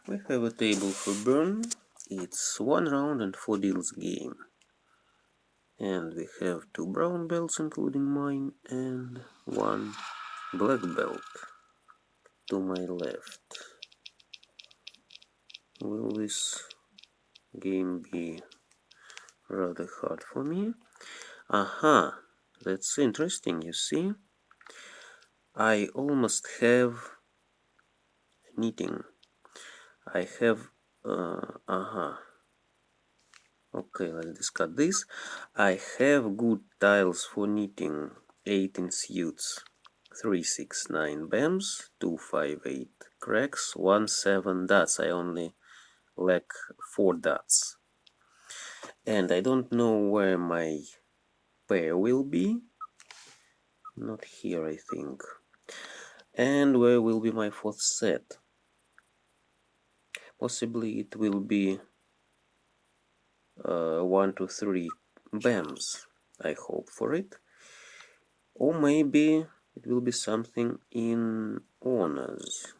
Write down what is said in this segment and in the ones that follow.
We have a table for Bern. It's 1 round and 4 deals game. And we have 2 brown belts, including mine, and 1 black belt to my left. Will this game be rather hard for me? Aha, that's interesting, you see. I almost have knitting. I have, okay, let's discuss this. I have good tiles for knitting. 18 suits, 3, 6, 9 bams, 2, 5, 8 cracks, 1, 7 dots. I only lack 4 dots. And I don't know where my pair will be. Not here, I think. And where will be my 4th set? Possibly it will be 1, 2, 3 bams. I hope for it. Or maybe it will be something in honors.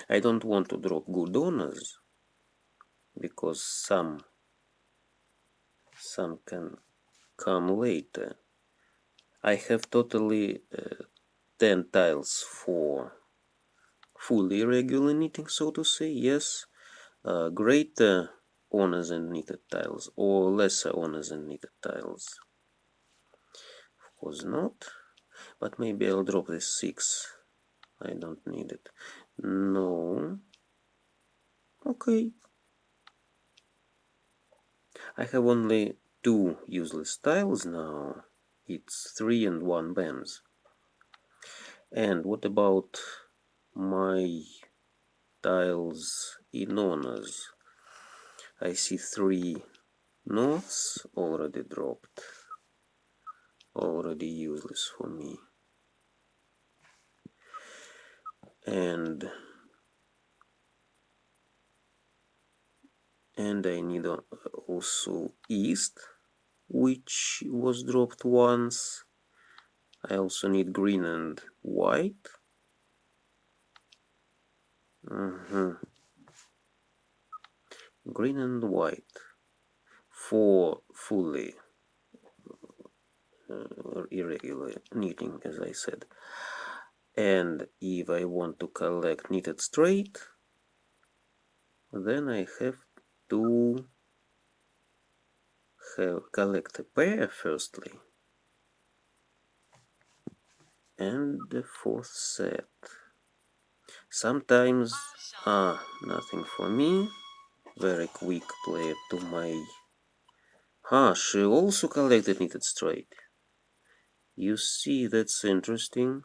I don't want to drop good honors because some can come later. I have totally 10 tiles for fully regular knitting, so to say. Yes, greater honors and knitted tiles or lesser honors and knitted tiles. Of course not, but maybe I'll drop this 6. I don't need it. No. Okay. I have only 2 useless tiles now. It's 3 and 1 BAMs. And what about my tiles in honors? I see 3 norths already dropped. Already useless for me. And I need also east, which was dropped once. I also need green and white. Green and white for fully irregular knitting, as I said. And if I want to collect knitted straight, then I have to collect a pair firstly, and the 4th set. Sometimes, nothing for me. Very quick player to my... she also collected knitted straight. You see, that's interesting.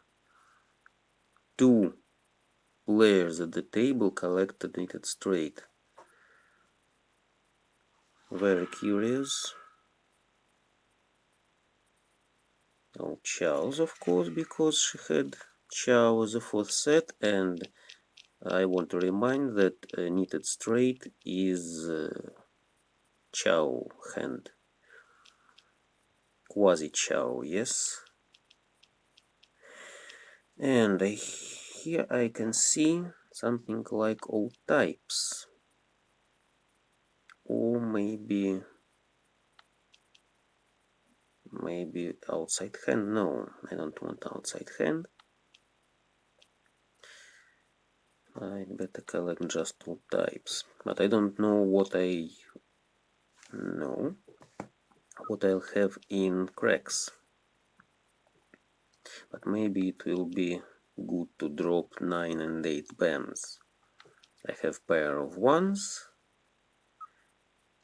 2 players at the table collected knitted straight. Very curious. Oh, Chow's, of course, because she had Chow as a 4th set, and I want to remind that knitted straight is Chow hand. Quasi-Chow, yes. And here I can see something like all types. Or maybe outside hand. No, I don't want outside hand. I'd better collect just 2 types. But I don't know what I'll have in cracks. But maybe it will be good to drop 9 and 8 BAMs. I have pair of 1s,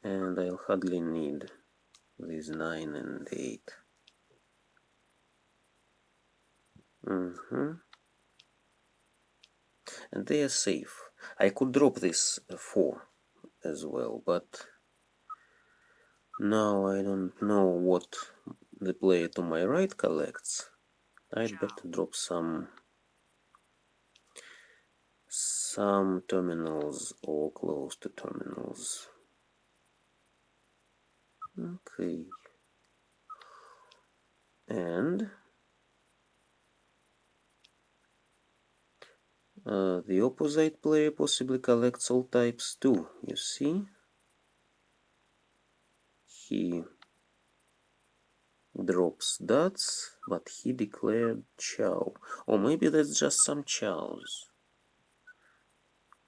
and I'll hardly need these 9 and 8. And they are safe. I could drop this 4 as well, but now I don't know what the player to my right collects. I'd better drop some terminals or close to terminals. Okay. And The opposite player possibly collects all types too, you see? He drops dots, but he declared chow. Or maybe that's just some chows.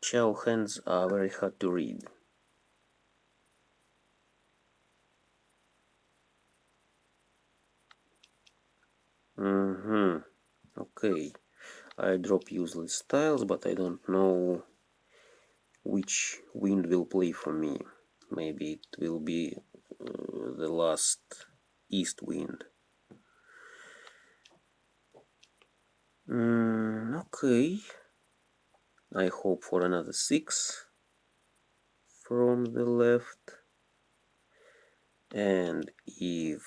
Chow hands are very hard to read. Okay. I drop useless tiles, but I don't know which wind will play for me. Maybe it will be the last east wind. Okay. I hope for another 6 from the left. And if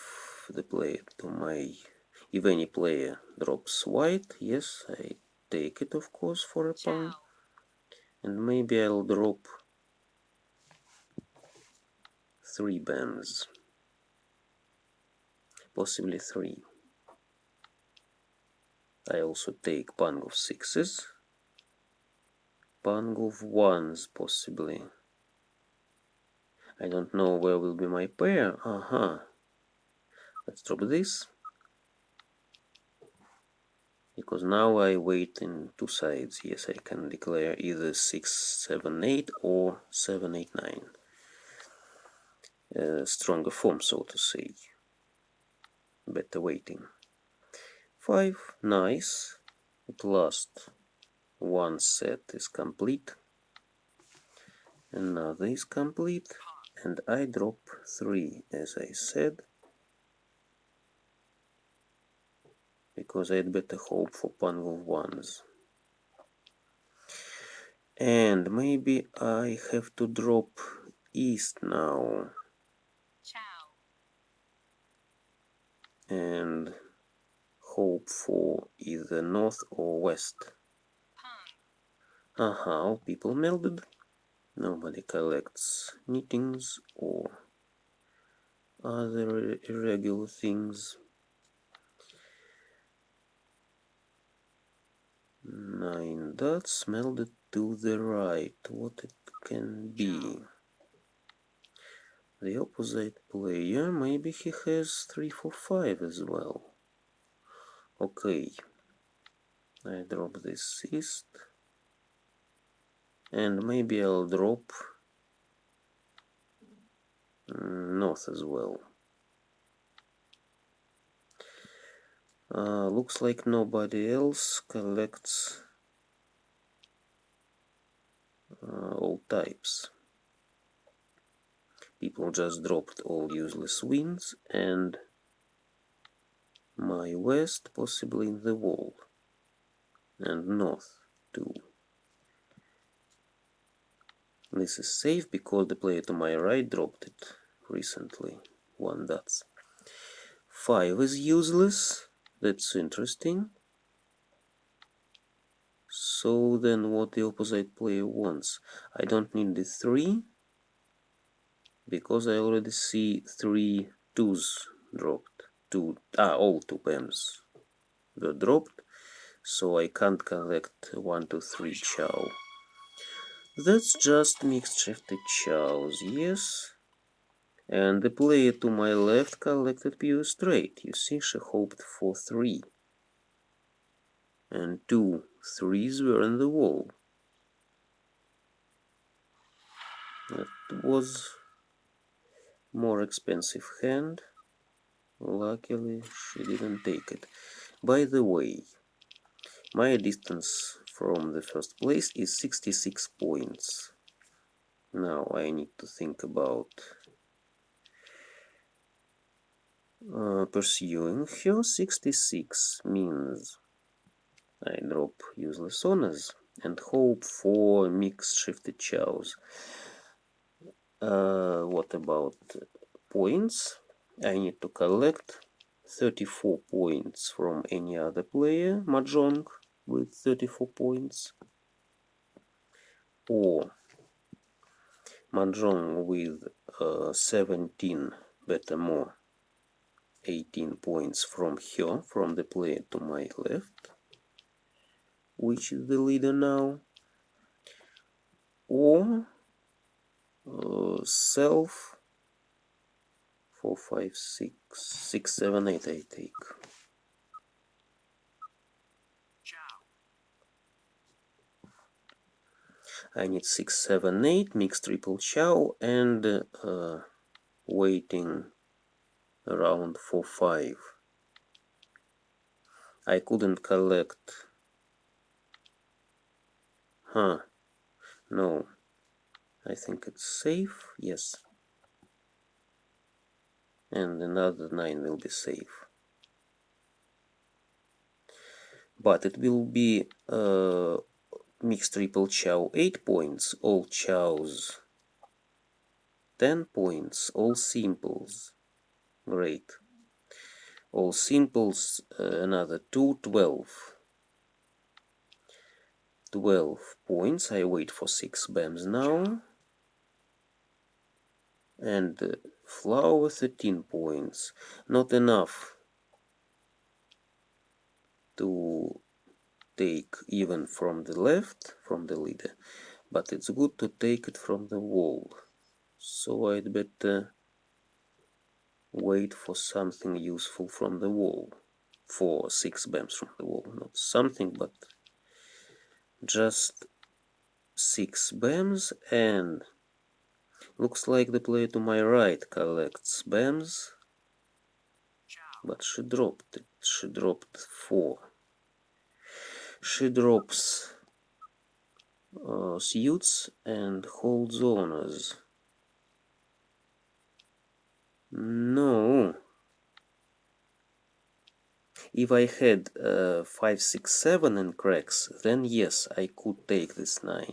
any player drops white, yes, I take it of course for a pung. And maybe I'll drop 3 bands. Possibly 3. I also take pung of 6s. Pung of 1s possibly. I don't know where will be my pair. Let's drop this. Because now I wait in 2 sides. Yes, I can declare either 6, 7, 8 or 7, 8, 9. Stronger form, so to say. Better waiting. 5, nice. At last, one set is complete. Another is complete. And I drop 3, as I said. Because I'd better hope for pung of 1s. And maybe I have to drop east now. And hope for either north or west. People melded. Nobody collects knittings or other irregular things. 9 dots melded to the right. What it can be? The opposite player, maybe he has 3, 4, 5 as well. Okay. I drop this east. And maybe I'll drop north as well. Looks like nobody else collects all types. People just dropped all useless winds and my west possibly in the wall. And north too. This is safe because the player to my right dropped it recently. 1 dots. 5 is useless. That's interesting. So then what the opposite player wants? I don't need the 3 because I already see 3 2s dropped. All 2 PEMs were dropped, so I can't collect 1, 2, 3 chow. That's just mixed shifted chows, yes. And the player to my left collected pure straight. You see, she hoped for 3. And 2 3s were in the wall. That was more expensive hand. Luckily, she didn't take it. By the way, my distance from the first place is 66 points. Now I need to think about pursuing her. 66 means I drop useless honors and hope for mixed shifted chows. What about points? I need to collect 34 points from any other player, mahjong with 34 points, or mahjong with 17, better more, 18 points from her, from the player to my left, which is the leader now, or self 4, 5, 6, 6, 7, 8 I take. I need 6, 7, 8, mix triple chow, and waiting around 4, 5. I couldn't collect. No. I think it's safe. Yes. And another 9 will be safe. But it will be mixed triple chow 8 points, all chows 10 points, all simples. Great. All simples, another 2, 12. 12 points. I wait for 6 bams now. And flower 13 points. Not enough to take even from the left, from the leader, but it's good to take it from the wall. So I'd better wait for something useful from the wall. For 6 bams from the wall. Not something, but just 6 bams, and looks like the player to my right collects bams, but she dropped it. She dropped 4. She drops suits and holds honors. No. If I had 5, 6, 7 and cracks, then yes, I could take this 9.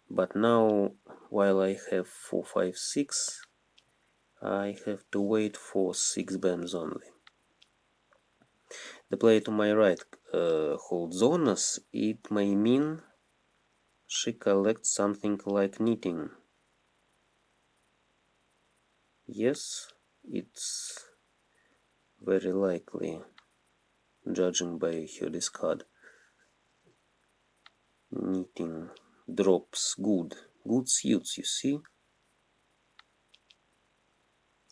But now, while I have 4, 5, 6, I have to wait for 6 bams only. The player to my right holds honors. It may mean she collects something like knitting. Yes, it's very likely, judging by her discard. Knitting drops good suits, you see.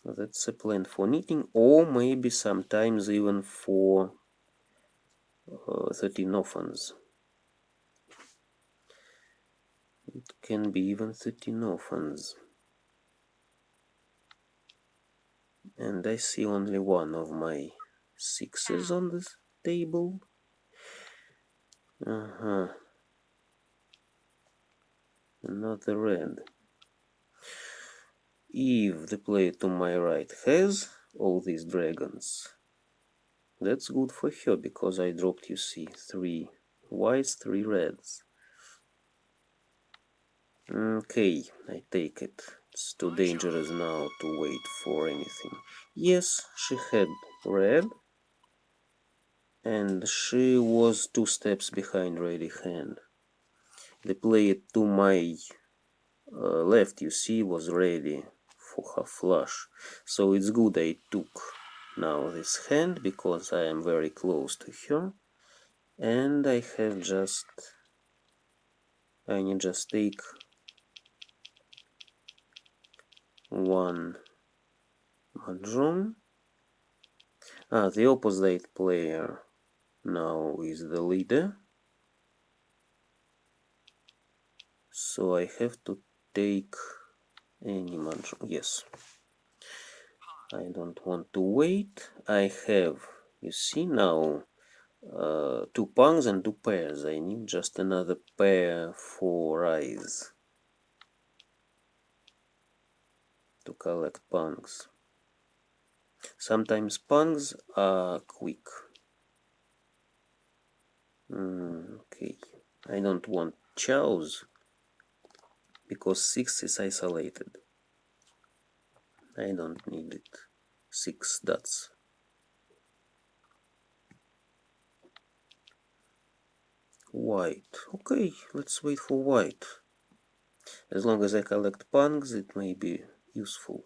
That's a plan for knitting, or maybe sometimes even for 13 orphans. It can be even 13 orphans. And I see only one of my 6s on this table. Another red. If the player to my right has all these dragons, that's good for her, because I dropped, you see, 3 whites, 3 reds. Okay, I take it. It's too dangerous now to wait for anything. Yes, she had red, and she was 2 steps behind ready hand. The player to my left, you see, was ready for her flush. So it's good I took now this hand, because I am very close to her. And I need just take 1 mahjong. The opposite player now is the leader. So I have to take any mahjong. Yes. I don't want to wait. I have, you see now, 2 pungs and 2 pairs. I need just another pair for eyes to collect pungs. Sometimes pungs are quick. Okay, I don't want chows, because 6 is isolated. I don't need it. 6 dots. White. Okay, let's wait for white. As long as I collect pungs, it may be useful.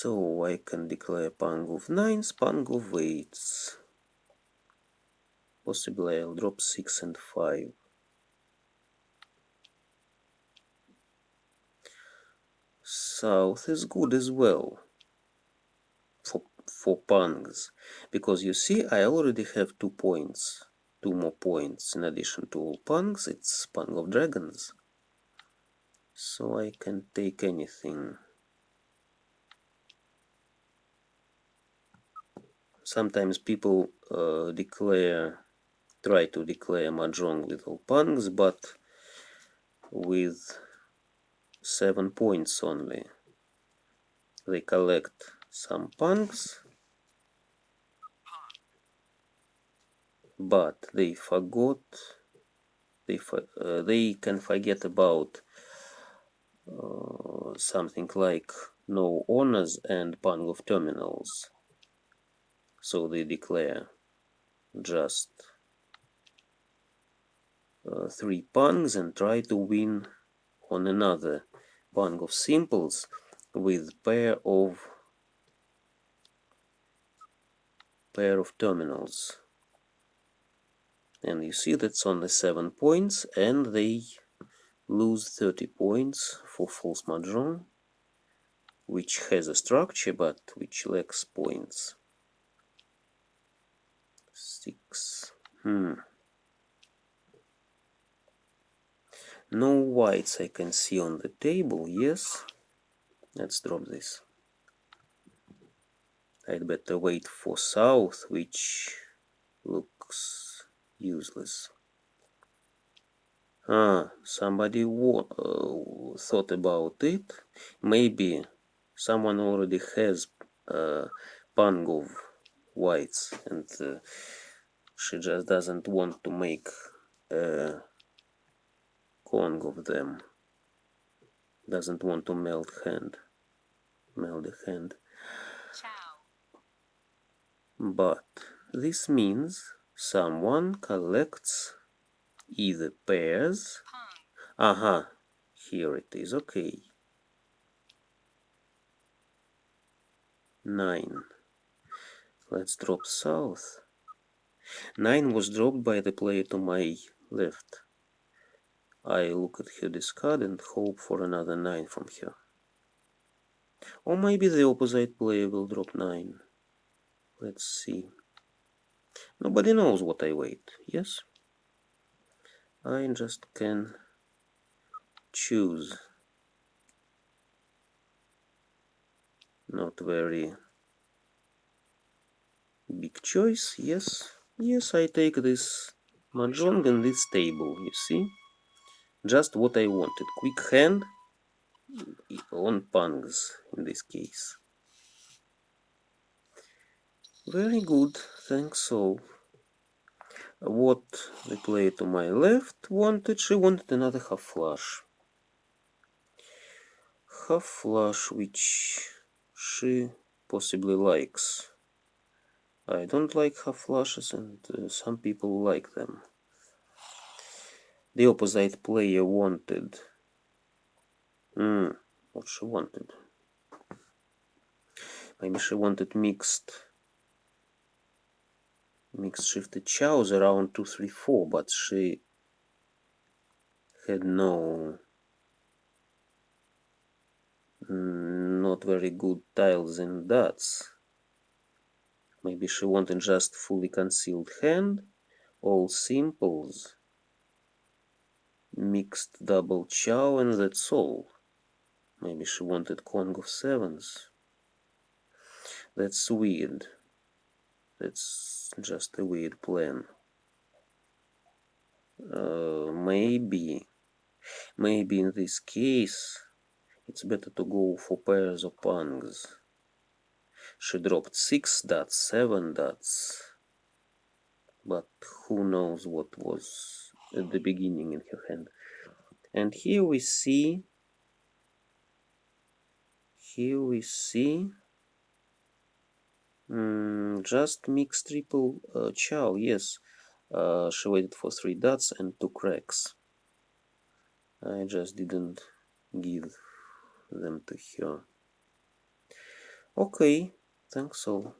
So I can declare pung of 9s, pung of 8s. Possibly I'll drop 6 and 5. South is good as well for pungs, because you see I already have 2 points, 2 more points in addition to all pungs. It's pung of dragons, so I can take anything. Sometimes people try to declare mahjong with all pungs, but with 7 points only. They collect some pungs, but they forgot. They can forget about something like no honors and pung of terminals. So they declare just 3 pungs and try to win on another pung of simples with pair of terminals. And you see that's only 7 points, and they lose 30 points for false mahjong, which has a structure but which lacks points. 6. No whites I can see on the table. Yes, let's drop this. I'd better wait for south, which looks useless. Somebody thought about it. Maybe someone already has pung of whites, and she just doesn't want to make a Kong of them. Doesn't want to meld the hand. But this means someone collects either pairs. Aha, here it is. Okay. 9. Let's drop south. 9 was dropped by the player to my left. I look at her discard and hope for another 9 from her. Or maybe the opposite player will drop 9. Let's see. Nobody knows what I wait, yes? I just can choose. Not very big choice, yes. Yes, I take this mahjong and this table, you see? Just what I wanted. Quick hand on pungs in this case. Very good, thanks so. What the player to my left wanted, she wanted another half flush. Half flush, which she possibly likes. I don't like half flushes, and some people like them. The opposite player wanted. What she wanted? Maybe she wanted mixed shifted chows around 2, 3, 4, but she had not very good tiles and dots. Maybe she wanted just fully concealed hand, all simples, mixed double chow, and that's all. Maybe she wanted Kong of 7s. That's weird. That's just a weird plan. Maybe in this case it's better to go for pairs of pungs. She dropped 6 dots, 7 dots, but who knows what was at the beginning in her hand. And here we see just mixed triple chow. Yes, she waited for 3 dots and 2 cracks. I just didn't give them to her. Okay, thanks all.